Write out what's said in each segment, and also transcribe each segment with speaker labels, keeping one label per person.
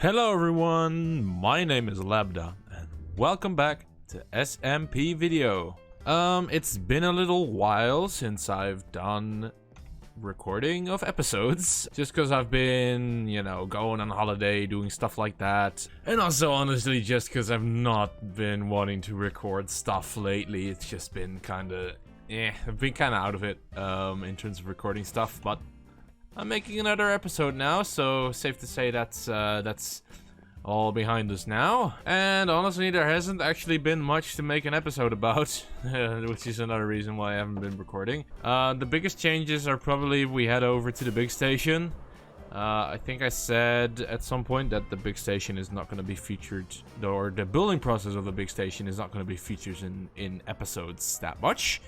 Speaker 1: Hello everyone, my name is Labda, and welcome back to SMPVideo. It's been a little while since I've done recording of episodes, just because I've been, going on holiday, doing stuff like that, and also honestly just because I've not been wanting to record stuff lately. It's just been kinda, I've been kinda out of it, in terms of recording stuff, but I'm making another episode now, so safe to say that's all behind us now. And honestly, there hasn't actually been much to make an episode about, which is another reason why I haven't been recording. The biggest changes are probably we head over to the big station. I think I said at some point that the big station is not going to be featured, or the building process of the big station is not going to be featured in episodes that much.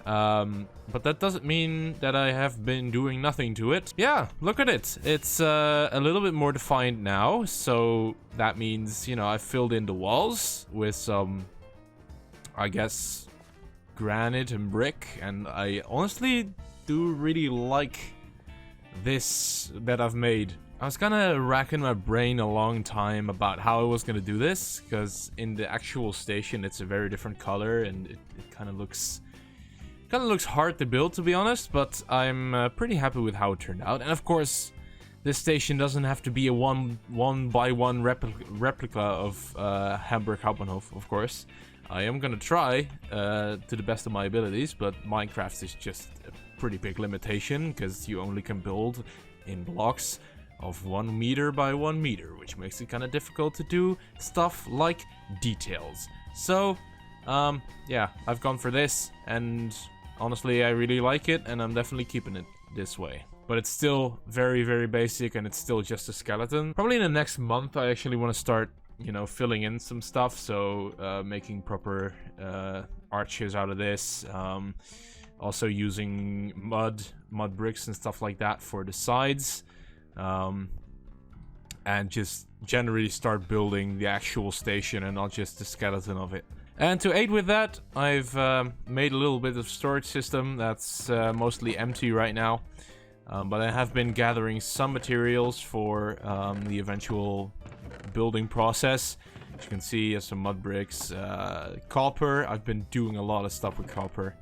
Speaker 1: But that doesn't mean that I have been doing nothing to it. Yeah, look at it. It's a little bit more defined now, so that means, I filled in the walls with some, I guess, granite and brick, and I honestly do really like this that I've made. I was kind of racking my brain a long time about how I was going to do this, because in the actual station it's a very different color, and it kind of looks hard to build, to be honest, but I'm pretty happy with how it turned out. And of course, this station doesn't have to be a one-by-one replica of Hamburg Hauptbahnhof, of course. I am gonna try to the best of my abilities, but Minecraft is just a pretty big limitation, because you only can build in blocks of 1 meter by 1 meter, which makes it kind of difficult to do stuff like details. So, yeah, I've gone for this, and honestly, I really like it, and I'm definitely keeping it this way. But it's still very, very basic, and it's still just a skeleton. Probably in the next month, I actually want to start, filling in some stuff. So, making proper arches out of this. Also using mud bricks and stuff like that for the sides. And just generally start building the actual station and not just the skeleton of it. And to aid with that, I've made a little bit of storage system that's mostly empty right now. But I have been gathering some materials for the eventual building process. As you can see, some mud bricks, copper. I've been doing a lot of stuff with copper,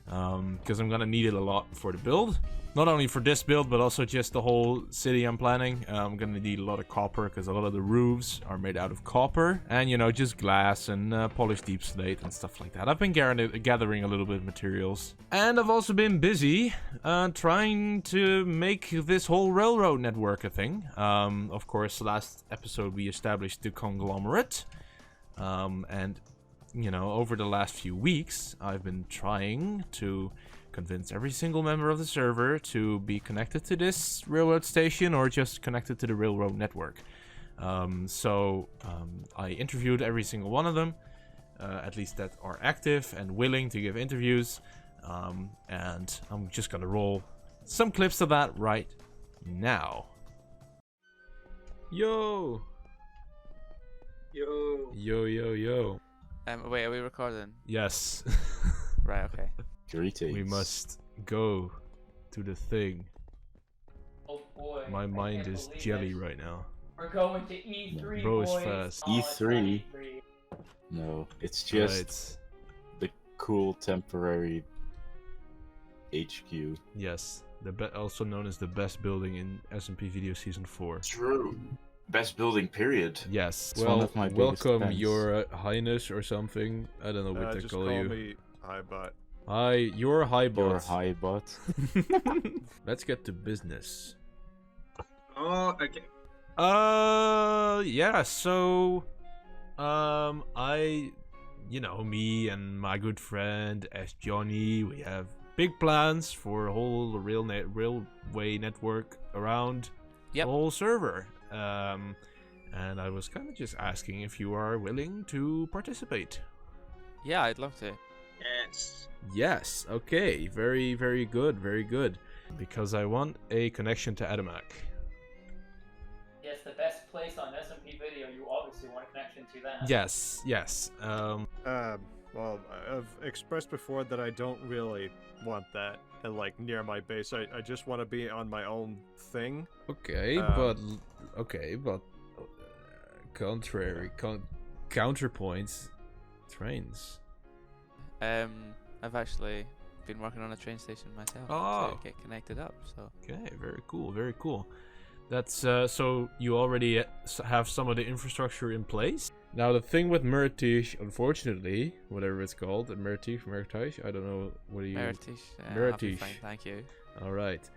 Speaker 1: because I'm gonna need it a lot for the build. Not only for this build, but also just the whole city I'm planning. I'm gonna need a lot of copper, because a lot of the roofs are made out of copper. And, just glass and polished deep slate and stuff like that. I've been gathering a little bit of materials. And I've also been busy trying to make this whole railroad network a thing. Of course, last episode we established the Conglomerate. And, over the last few weeks, I've been trying to convince every single member of the server to be connected to this railroad station, or just connected to the railroad network. So I interviewed every single one of them, at least that are active and willing to give interviews. And I'm just gonna roll some clips of that right now. Yo!
Speaker 2: Yo!
Speaker 1: Yo, yo, yo.
Speaker 3: Wait, are we recording?
Speaker 1: Yes.
Speaker 3: Right, okay.
Speaker 4: Greetings.
Speaker 1: We must go to the thing.
Speaker 2: Oh boy.
Speaker 1: My mind is jelly right now.
Speaker 2: We're going to E3,
Speaker 1: Bro is
Speaker 2: boys.
Speaker 1: fast.
Speaker 2: Oh, it's not
Speaker 4: E3?
Speaker 2: E3.
Speaker 4: No, it's just
Speaker 1: Right.
Speaker 4: the cool temporary HQ.
Speaker 1: Yes. Also known as the best building in SMPVideo Season 4.
Speaker 4: True. Best building, period.
Speaker 1: Yes.
Speaker 4: It's one
Speaker 1: Well,
Speaker 4: of my biggest
Speaker 1: welcome,
Speaker 4: fans.
Speaker 1: Your Highness or something. I don't know what they
Speaker 5: Just
Speaker 1: call
Speaker 5: call
Speaker 1: you.
Speaker 5: me Highbot.
Speaker 1: Hi, your high
Speaker 4: Your
Speaker 1: bot.
Speaker 4: high bot.
Speaker 1: Let's get to business.
Speaker 2: Oh, okay.
Speaker 1: Yeah, so, me and my good friend S. Johnny, we have big plans for a whole railway network around
Speaker 3: Yep.
Speaker 1: the whole server. And I was kind of just asking if you are willing to participate.
Speaker 3: Yeah, I'd love to.
Speaker 2: Yes.
Speaker 1: Yes, okay, very, very good, very good. Because I want a connection to Adamak.
Speaker 2: Yes, the best place on SMPVideo. You obviously want a connection to that.
Speaker 1: Yes, yes.
Speaker 5: Well, I've expressed before that I don't really want that, near my base. I just want to be on my own thing.
Speaker 1: Okay,
Speaker 5: Um,
Speaker 1: but Contrary. Counterpoints. Trains.
Speaker 3: I've actually been working on a train station myself
Speaker 1: Oh.
Speaker 3: to get connected up. So
Speaker 1: Okay, very cool, very cool. That's so you already have some of the infrastructure in place. Now the thing with Mertish, unfortunately, whatever it's called, Mertish, I don't know what do you.
Speaker 3: Meritish.
Speaker 1: Meritish.
Speaker 3: Fine, thank you.
Speaker 1: All right.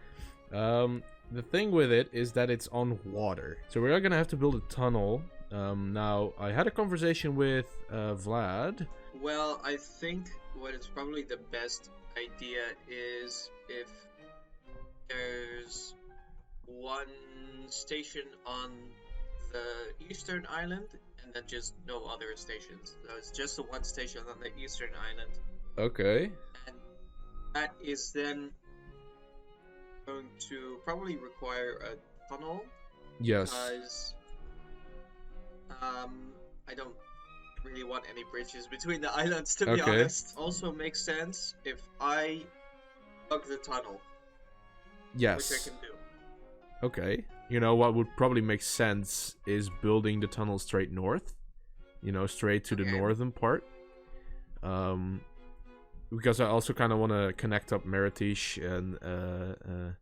Speaker 1: The thing with it is that it's on water, so we're gonna have to build a tunnel. Now I had a conversation with Vlad.
Speaker 6: Well, I think what is probably the best idea is if there's one station on the eastern island and then just no other stations. So it's just the one station on the eastern island.
Speaker 1: Okay.
Speaker 6: And that is then going to probably require a tunnel.
Speaker 1: Yes.
Speaker 6: Because I don't really want any bridges between the islands, to be
Speaker 1: Okay.
Speaker 6: honest. Also makes sense if I dug the tunnel,
Speaker 1: Yes.
Speaker 6: which I can do.
Speaker 1: Okay. You know what would probably make sense is building the tunnel straight north. You know, straight to the
Speaker 6: Okay.
Speaker 1: northern part. Because I also kind of want to connect up Meritish, and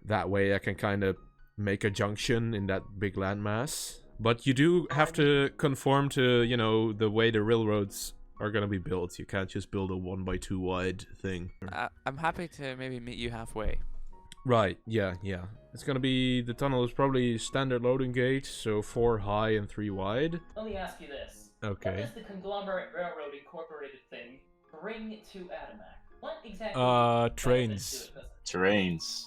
Speaker 1: that way I can kind of make a junction in that big landmass. But you do have to conform to, you know, the way the railroads are going to be built. You can't just build a 1x2 wide thing.
Speaker 3: I'm happy to maybe meet you halfway.
Speaker 1: Right, yeah. It's gonna be, the tunnel is probably standard loading gauge, so 4 high and 3 wide.
Speaker 2: Let me ask you this.
Speaker 1: Okay.
Speaker 2: What does the Conglomerate Railroad Incorporated thing bring to Adamac? What exactly?
Speaker 1: Trains.
Speaker 4: Terrains.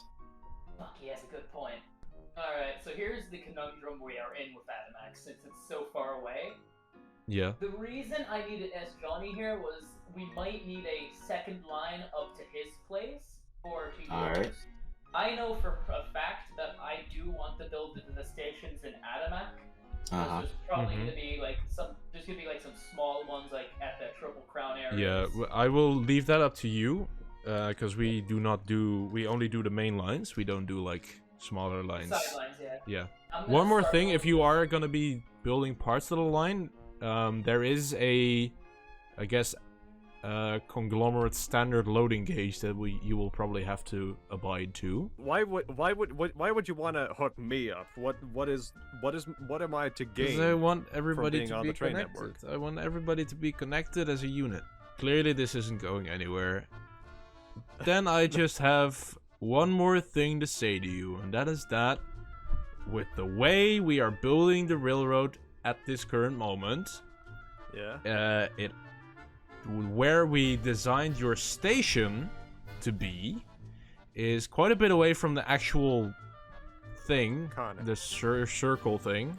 Speaker 2: Fuck, he has a good point. Alright, so here's the conundrum we are in with Adamac, since it's so far away.
Speaker 1: Yeah.
Speaker 2: The reason I needed S. Johnny here was we might need a second line up to his place for TGOs.
Speaker 4: Alright.
Speaker 2: I know for a fact that I do want to build the stations in Adamac. There's probably gonna be like some small ones like at the Triple Crown area.
Speaker 1: Yeah, I will leave that up to you, because we only do the main lines. We don't do like smaller lines.
Speaker 2: Sidelines, yeah.
Speaker 1: Yeah.
Speaker 2: I'm gonna
Speaker 1: One more
Speaker 2: start
Speaker 1: thing,
Speaker 2: off
Speaker 1: if you
Speaker 2: with-
Speaker 1: are gonna be building parts of the line, there is a, I guess, conglomerate standard loading gauge that you will probably have to abide to.
Speaker 5: Why would you want to hook me up? What am I to gain?
Speaker 1: Because I want everybody
Speaker 5: being
Speaker 1: to
Speaker 5: on
Speaker 1: be
Speaker 5: the train
Speaker 1: connected.
Speaker 5: network?
Speaker 1: I want everybody to be connected as a unit. Clearly this isn't going anywhere. Then I just have one more thing to say to you, and that is that with the way we are building the railroad at this current moment,
Speaker 5: Yeah.
Speaker 1: where we designed your station to be is quite a bit away from the actual thing,
Speaker 5: Con.
Speaker 1: the circle thing.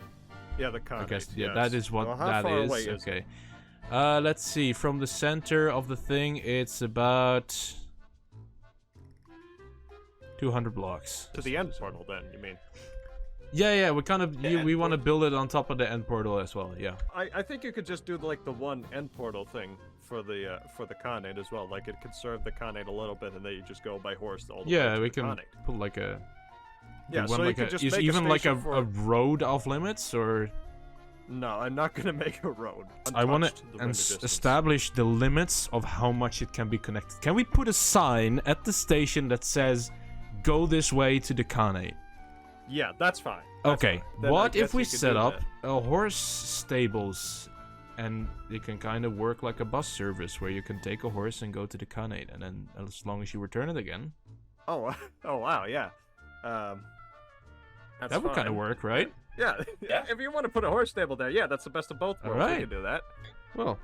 Speaker 5: Yeah, the con.
Speaker 1: I guess, yeah,
Speaker 5: yes.
Speaker 1: that is what
Speaker 5: Well, how
Speaker 1: that
Speaker 5: far
Speaker 1: is.
Speaker 5: away is
Speaker 1: Okay. Let's see. From the center of the thing, it's about 200 blocks.
Speaker 5: To the end portal, then you mean?
Speaker 1: Yeah. We kind of
Speaker 6: The
Speaker 1: we
Speaker 6: end
Speaker 1: want to
Speaker 6: portal.
Speaker 1: build it on top of the end portal as well. Yeah.
Speaker 5: I think you could just do like the one end portal thing for the Khanate as well. Like it could serve the Khanate a little bit, and then you just go by horse all the way
Speaker 1: Yeah,
Speaker 5: to
Speaker 1: we
Speaker 5: the
Speaker 1: can
Speaker 5: Khanate.
Speaker 1: put like a.
Speaker 5: Yeah,
Speaker 1: you
Speaker 5: so
Speaker 1: want
Speaker 5: you
Speaker 1: like
Speaker 5: could
Speaker 1: a,
Speaker 5: just
Speaker 1: is
Speaker 5: make a
Speaker 1: even like a
Speaker 5: station for-
Speaker 1: road off limits, or
Speaker 5: No, I'm not gonna make a road.
Speaker 1: I want
Speaker 5: untouched
Speaker 1: to
Speaker 5: the winter distance.
Speaker 1: establish the limits of how much it can be connected. Can we put a sign at the station that says, "Go this way to the Khanate"?
Speaker 5: Yeah, that's fine. That's
Speaker 1: Okay,
Speaker 5: fine. Then I
Speaker 1: what
Speaker 5: guess
Speaker 1: if we
Speaker 5: you could
Speaker 1: set
Speaker 5: do
Speaker 1: up
Speaker 5: that.
Speaker 1: a horse stables, and it can kind of work like a bus service where you can take a horse and go to the Khanate, and then as long as you return it again,
Speaker 5: Oh, oh wow, yeah. That's
Speaker 1: that would kind of
Speaker 5: fine.
Speaker 1: work, right?
Speaker 5: Yeah,
Speaker 6: Yeah.
Speaker 5: if you want to put a horse stable there, yeah, that's the best of both worlds.
Speaker 1: Alright.
Speaker 5: We can do that.
Speaker 1: Well,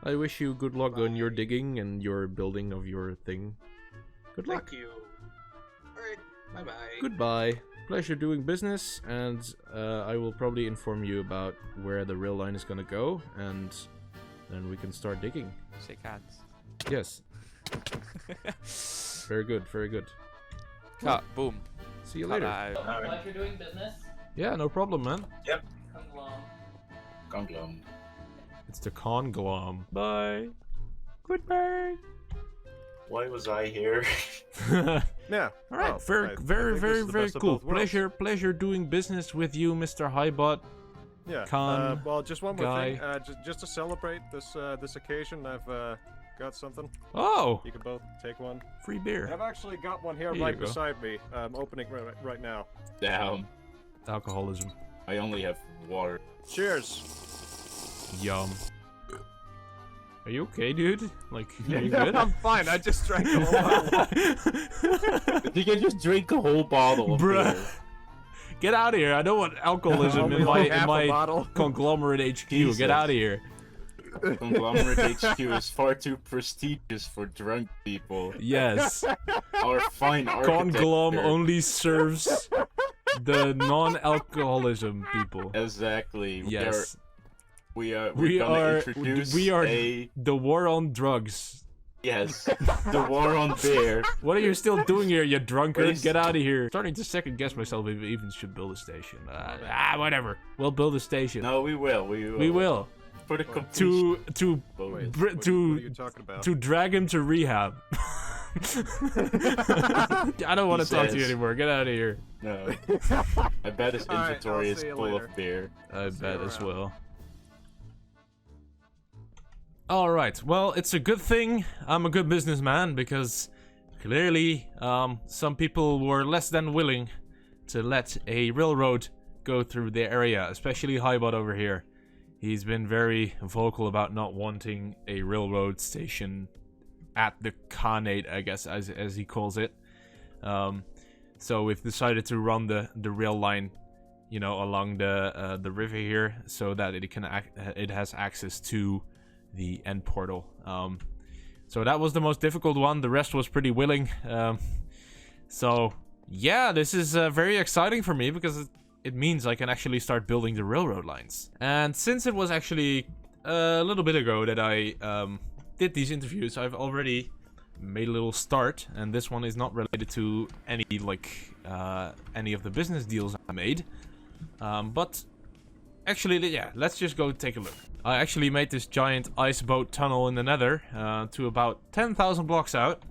Speaker 1: I wish you good luck on your digging and your building of your thing. Good luck.
Speaker 6: Thank you. Alright, bye-bye.
Speaker 1: Goodbye. Pleasure doing business, and I will probably inform you about where the rail line is gonna go, and then we can start digging.
Speaker 3: Shake hands.
Speaker 1: Yes. Very good, very good.
Speaker 3: Cut. Boom.
Speaker 1: See you
Speaker 3: Cut
Speaker 1: later.
Speaker 3: out.
Speaker 2: So, pleasure doing business.
Speaker 1: Yeah, no problem, man.
Speaker 2: Conglom.
Speaker 1: It's the Conglom. Bye. Goodbye.
Speaker 4: Why was I here?
Speaker 5: Yeah.
Speaker 1: All right,
Speaker 5: well,
Speaker 1: very,
Speaker 5: I
Speaker 1: very,
Speaker 5: think this
Speaker 1: very,
Speaker 5: is the
Speaker 1: very
Speaker 5: best of
Speaker 1: cool.
Speaker 5: both worlds.
Speaker 1: Pleasure doing business with you, Mr. Highbot.
Speaker 5: Yeah.
Speaker 1: Con
Speaker 5: well, just one more
Speaker 1: guy.
Speaker 5: thing. Just to celebrate this occasion, I've got something.
Speaker 1: Oh,
Speaker 5: You can both take one.
Speaker 1: free beer.
Speaker 5: I've actually got one here
Speaker 1: Here
Speaker 5: right
Speaker 1: you go.
Speaker 5: beside me. I'm opening right now.
Speaker 4: Damn.
Speaker 1: Alcoholism.
Speaker 4: I only have water.
Speaker 5: Cheers.
Speaker 1: Yum. Are you okay, dude? Like, are you good?
Speaker 5: I'm fine. I just drank a whole bottle.
Speaker 4: You can just drink a whole bottle of
Speaker 1: Bruh.
Speaker 4: beer.
Speaker 1: Get out of here! I don't want alcoholism
Speaker 5: Only
Speaker 1: in
Speaker 5: like half a
Speaker 1: my
Speaker 5: bottle.
Speaker 1: Conglomerate HQ.
Speaker 4: Jesus.
Speaker 1: Get out of here!
Speaker 4: Conglomerate HQ is far too prestigious for drunk people.
Speaker 1: Yes,
Speaker 4: Our fine architecture.
Speaker 1: Conglom only serves the non-alcoholism people.
Speaker 4: Exactly.
Speaker 1: Yes,
Speaker 4: We're
Speaker 1: we
Speaker 4: gonna
Speaker 1: are
Speaker 4: introduce
Speaker 1: the war on drugs.
Speaker 4: Yes, the war on beer.
Speaker 1: What are you still doing here, you drunkard?
Speaker 4: Please.
Speaker 1: Get out of here! Starting to second guess myself if we even should build a station. Whatever. We'll build a station.
Speaker 4: No, we will.
Speaker 1: We will.
Speaker 4: For the completion.
Speaker 1: To
Speaker 5: Wait,
Speaker 1: Br-
Speaker 5: what
Speaker 1: to-
Speaker 5: are you talking about?
Speaker 1: to drag him to rehab. I don't want to talk to you
Speaker 4: says.
Speaker 1: anymore. Get out of here.
Speaker 4: No. I bet his
Speaker 5: Alright,
Speaker 4: inventory
Speaker 5: I'll
Speaker 4: is
Speaker 5: see you
Speaker 4: full
Speaker 5: later.
Speaker 4: of beer.
Speaker 1: I
Speaker 5: See
Speaker 1: bet
Speaker 5: you
Speaker 1: as
Speaker 5: around.
Speaker 1: well. Alright, well, it's a good thing I'm a good businessman because clearly some people were less than willing to let a railroad go through the area, especially Highbot over here. He's been very vocal about not wanting a railroad station at the Khanate, I guess, as he calls it. So we've decided to run the rail line, you know, along the river here, so that it has access to the end portal. So that was the most difficult one. The rest was pretty willing. So yeah, this is very exciting for me because it means I can actually start building the railroad lines. And since it was actually a little bit ago that I did these interviews, I've already made a little start, and this one is not related to any any of the business deals I made, but actually, yeah, let's just go take a look. I actually made this giant ice boat tunnel in the nether to about 10,000 blocks out,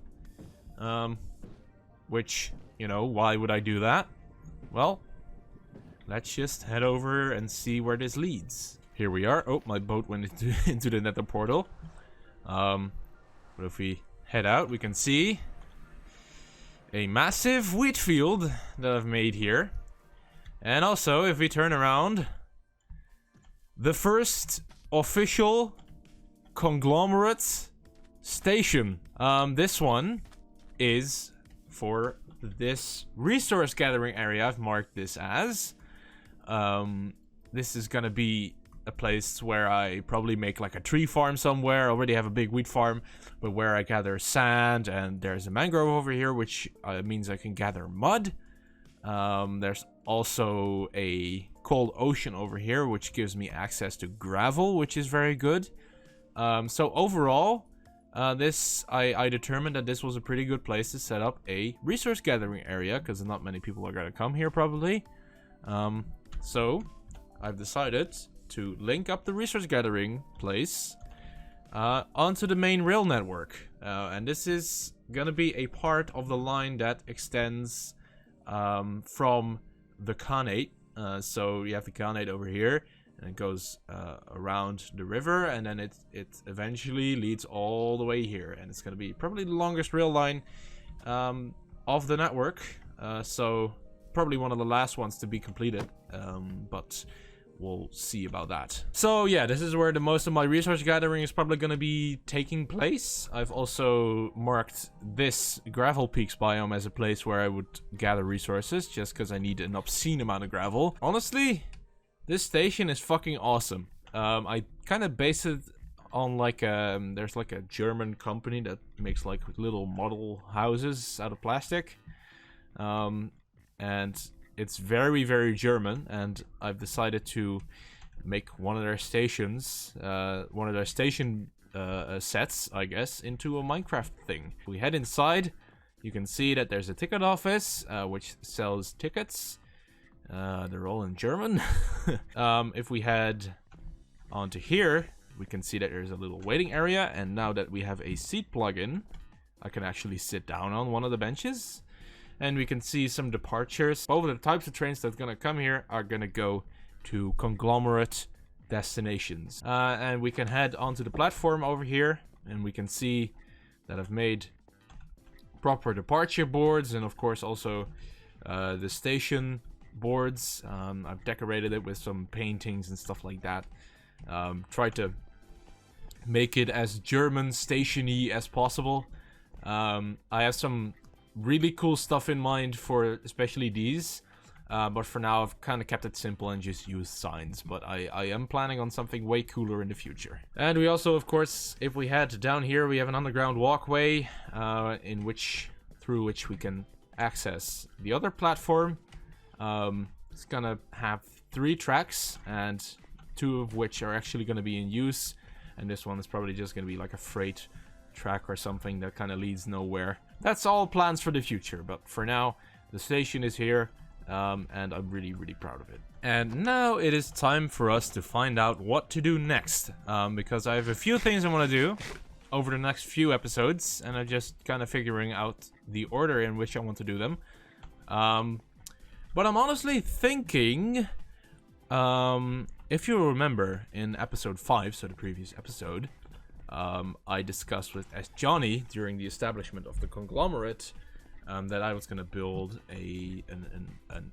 Speaker 1: which, you know, why would I do that? Well, let's just head over and see where this leads. Here we are. Oh, my boat went into the nether portal. But if we head out, we can see a massive wheat field that I've made here. And also, if we turn around, the first official Conglomerate station. This one is for this resource gathering area. I've marked this as. This is gonna be a place where I probably make like a tree farm somewhere. I already have a big wheat farm, but where I gather sand, and there's a mangrove over here, which means I can gather mud. There's also a cold ocean over here, which gives me access to gravel, which is very good. So overall, I determined that this was a pretty good place to set up a resource gathering area, because not many people are gonna come here probably. So I've decided to link up the resource gathering place onto the main rail network, and this is gonna be a part of the line that extends from the Khanate. So you have the Khanate over here, and it goes around the river, and then it eventually leads all the way here, and it's gonna be probably the longest rail line of the network. So probably one of the last ones to be completed, but we'll see about that. So yeah, this is where the most of my resource gathering is probably going to be taking place. I've also marked this gravel peaks biome as a place where I would gather resources, just because I need an obscene amount of gravel. Honestly, this station is fucking awesome. I kind of base it on like there's like a German company that makes like little model houses out of plastic, and it's very, very German, and I've decided to make one of their stations, station sets, I guess, into a Minecraft thing. We head inside, you can see that there's a ticket office, which sells tickets. They're all in German. If we head onto here, we can see that there's a little waiting area, and now that we have a seat plugin, I can actually sit down on one of the benches. And we can see some departures. Both of the types of trains that's gonna come here are gonna go to Conglomerate destinations. And we can head onto the platform over here, and we can see that I've made proper departure boards, and of course also the station boards. I've decorated it with some paintings and stuff like that. Tried to make it as German station-y as possible. I have some really cool stuff in mind for especially these, but for now I've kind of kept it simple and just used signs, but I am planning on something way cooler in the future. And we also, of course, if we head down here, we have an underground walkway through which we can access the other platform. It's gonna have 3 tracks, and 2 of which are actually gonna be in use, and this one is probably just gonna be like a freight track or something that kind of leads nowhere. That's all plans for the future, but for now the station is here, and I'm really proud of it. And now it is time for us to find out what to do next, because I have a few things I want to do over the next few episodes, and I'm just kind of figuring out the order in which I want to do them. But I'm honestly thinking, if you remember in episode 5, so the previous episode, I discussed with Johnny during the establishment of the Conglomerate that I was gonna build an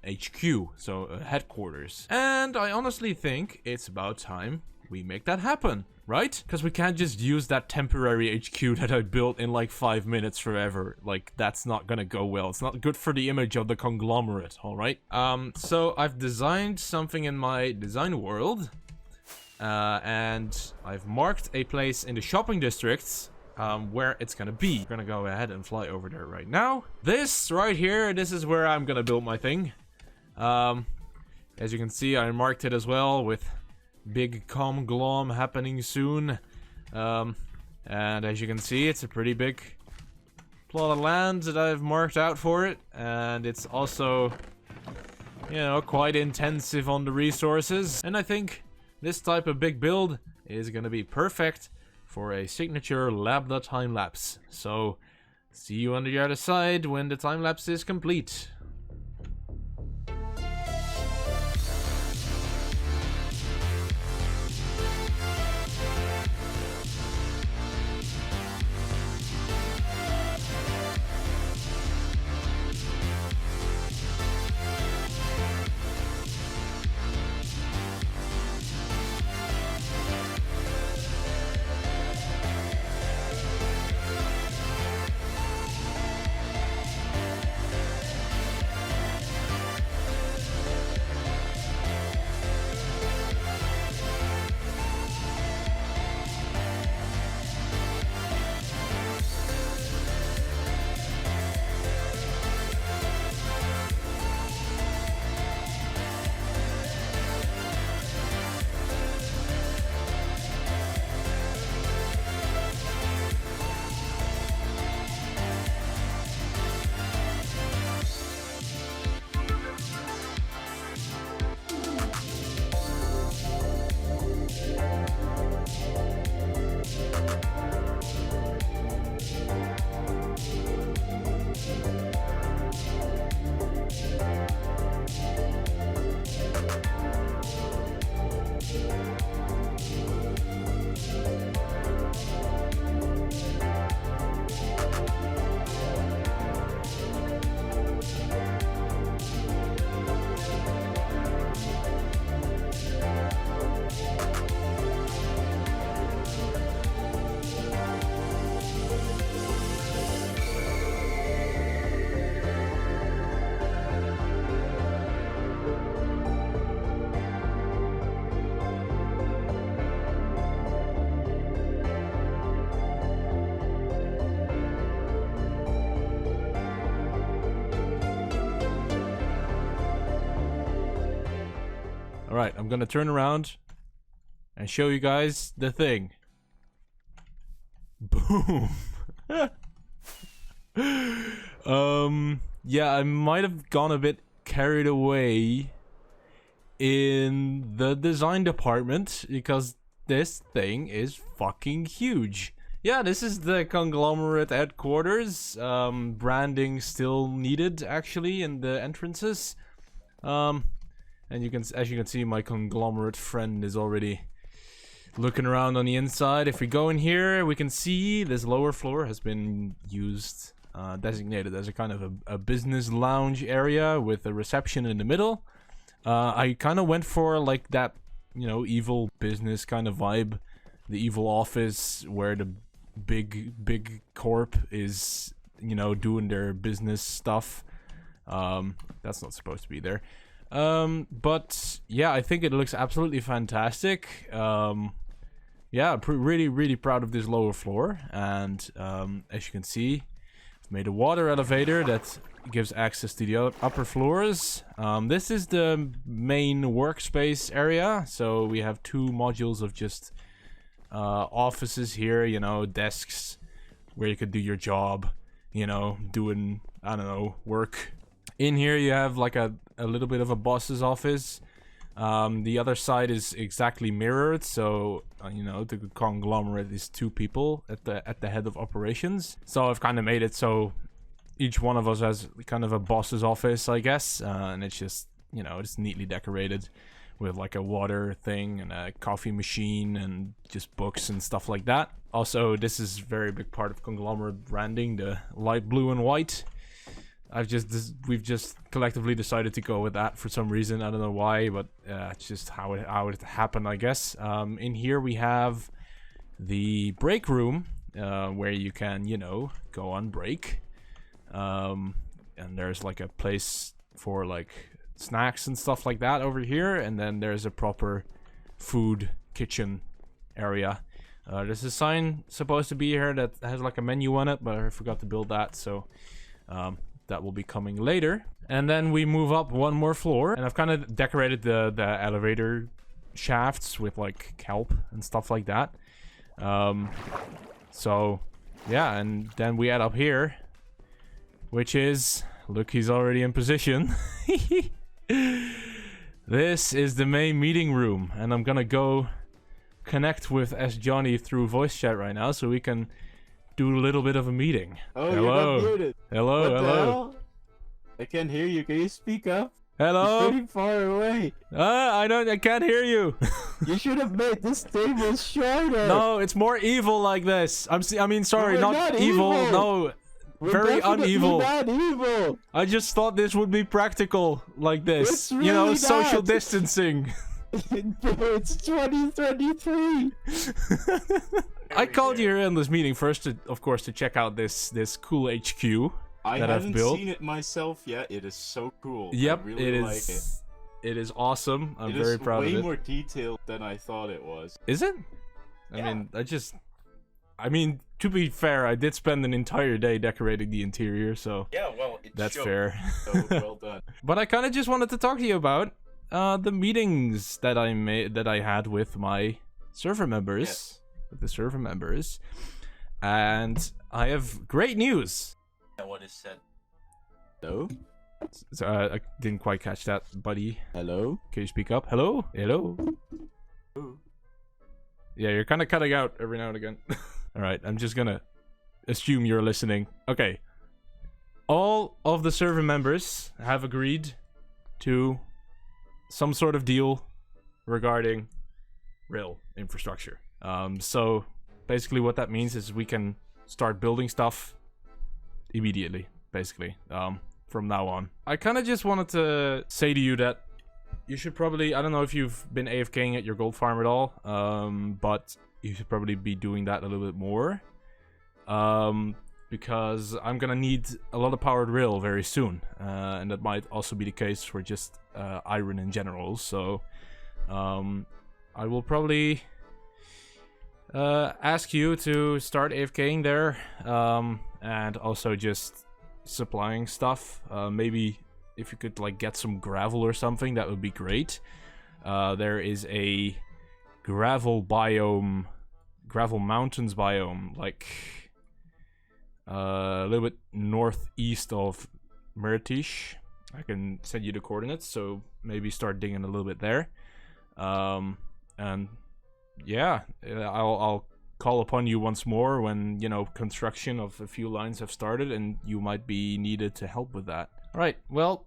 Speaker 1: HQ, so a headquarters. And I honestly think it's about time we make that happen, right? Because we can't just use that temporary HQ that I built in like 5 minutes forever. Like, that's not gonna go well. It's not good for the image of the Conglomerate, alright? So I've designed something in my design world, and I've marked a place in the shopping districts where it's gonna be. I'm gonna go ahead and fly over there right now. This right here, this is where I'm gonna build my thing. As you can see, I marked it as well with big Conglom happening soon. And as you can see, it's a pretty big plot of land that I've marked out for it, and it's also, you know, quite intensive on the resources. And I think this type of big build is gonna be perfect for a signature Labda time-lapse. So, see you on the other side when the time-lapse is complete. Alright, I'm gonna turn around and show you guys the thing. Boom! Yeah, I might have gone a bit carried away in the design department because this thing is fucking huge. Yeah, this is the Conglomerate headquarters. Branding still needed, actually, in the entrances. And as you can see, my conglomerate friend is already looking around on the inside. If we go in here, we can see this lower floor has been used, designated as a kind of a business lounge area with a reception in the middle. I kind of went for like that, you know, evil business kind of vibe. The evil office where the big corp is, you know, doing their business stuff. That's not supposed to be there. But yeah, I think it looks absolutely fantastic. Yeah, really proud of this lower floor. And as you can see, I've made a water elevator that gives access to the upper floors. This is the main workspace area. So we have 2 modules of just offices here, you know, desks where you could do your job, you know, doing, I don't know, work. In here you have like a little bit of a boss's office. The other side is exactly mirrored, so you know, the conglomerate is 2 people at the head of operations. So I've kind of made it so each one of us has kind of a boss's office, I guess, and it's just, you know, it's neatly decorated with like a water thing and a coffee machine and just books and stuff like that. Also, this is a very big part of conglomerate branding, the light blue and white. We've just collectively decided to go with that for some reason. I don't know why, but it's just how it happened, I guess. In here we have the break room, where you can, you know, go on break. And there's like a place for like snacks and stuff like that over here, and then there's a proper food kitchen area. There's a sign supposed to be here that has like a menu on it, but I forgot to build that, so that will be coming later. And then we move up 1 more floor, and I've kind of decorated the elevator shafts with like kelp and stuff like that. So yeah, and then we add up here, which is, look, he's already in position. This is the main meeting room, and I'm gonna go connect with S. Johnny through voice chat right now so we can do a little bit of a meeting.
Speaker 4: Oh,
Speaker 1: hello.
Speaker 4: you're not muted.
Speaker 1: Hello,
Speaker 4: What the
Speaker 1: hello.
Speaker 4: hell? I can't hear you. Can you speak up?
Speaker 1: Hello.
Speaker 4: You're pretty far away.
Speaker 1: I can't hear you.
Speaker 4: You should have made this table shorter.
Speaker 1: No, it's more evil like this. Sorry,
Speaker 4: We're
Speaker 1: not
Speaker 4: not
Speaker 1: evil.
Speaker 4: evil.
Speaker 1: No,
Speaker 4: We're
Speaker 1: very
Speaker 4: definitely
Speaker 1: uneval.
Speaker 4: not evil.
Speaker 1: I just thought this would be practical like this.
Speaker 4: It's
Speaker 1: You know,
Speaker 4: really
Speaker 1: social
Speaker 4: not.
Speaker 1: distancing.
Speaker 4: It's 2023.
Speaker 1: I called you here in this meeting first, of course, to check out this cool HQ
Speaker 4: I
Speaker 1: that I've
Speaker 4: haven't
Speaker 1: built.
Speaker 4: seen it myself yet. It is so cool.
Speaker 1: Yep,
Speaker 4: I really
Speaker 1: it
Speaker 4: like
Speaker 1: is. It is awesome. I'm
Speaker 4: it
Speaker 1: very
Speaker 4: is
Speaker 1: proud of
Speaker 4: way
Speaker 1: it.
Speaker 4: more detailed than I thought it was.
Speaker 1: Is it?
Speaker 4: Yeah.
Speaker 1: I mean, to be fair, I did spend an entire day decorating the interior, so
Speaker 4: Yeah, well, it
Speaker 1: that's
Speaker 4: showed.
Speaker 1: fair.
Speaker 4: So well done.
Speaker 1: But I kind of just wanted to talk to you about the meetings that I had with my server members,
Speaker 4: Yes.
Speaker 1: with the server members, and I have great news.
Speaker 4: Yeah, what is said? Hello?
Speaker 1: So, I didn't quite catch that, buddy.
Speaker 4: Hello?
Speaker 1: Can you speak up? Hello? Hello?
Speaker 4: Hello?
Speaker 1: Yeah, you're kind of cutting out every now and again. Alright, I'm just gonna assume you're listening. Okay. All of the server members have agreed to some sort of deal regarding rail infrastructure. So basically what that means is we can start building stuff immediately, basically, from now on. I kind of just wanted to say to you that you should probably, I don't know if you've been AFKing at your gold farm at all, but you should probably be doing that a little bit more. Because I'm gonna need a lot of powered rail very soon, and that might also be the case for just iron in general. So I will probably ask you to start AFKing there, and also just supplying stuff. Maybe if you could like get some gravel or something, that would be great. There is a gravel mountains biome, like a little bit northeast of Meritish. I can send you the coordinates, so maybe start digging a little bit there. And yeah, I'll call upon you once more when, you know, construction of a few lines have started and you might be needed to help with that. Alright, well,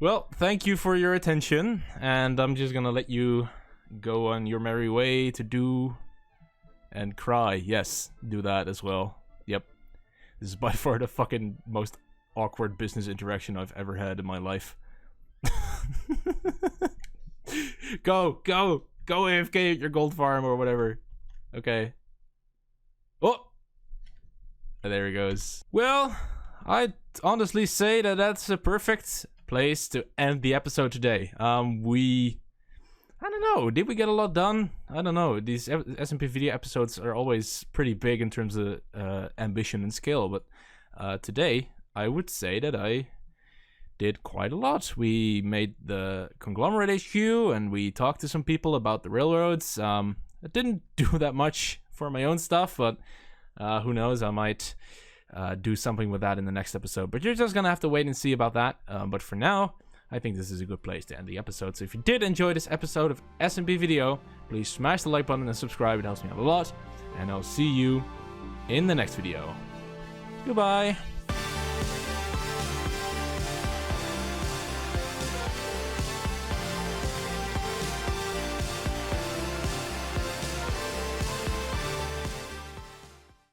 Speaker 1: Well, thank you for your attention, and I'm just gonna let you go on your merry way to do and cry. Yes, do that as well. Yep. This is by far the fucking most awkward business interaction I've ever had in my life. Go AFK at your gold farm or whatever. Okay. Oh! There he goes. Well, I'd honestly say that that's a perfect place to end the episode today. I don't know, did we get a lot done? I don't know, these SMPVideo episodes are always pretty big in terms of ambition and scale, but today I would say that I did quite a lot. We made the Conglomerate HQ and we talked to some people about the railroads. I didn't do that much for my own stuff, but who knows, I might do something with that in the next episode. But you're just gonna have to wait and see about that. But for now, I think this is a good place to end the episode. So if you did enjoy this episode of SMPVideo, please smash the like button and subscribe. It helps me out a lot. And I'll see you in the next video. Goodbye.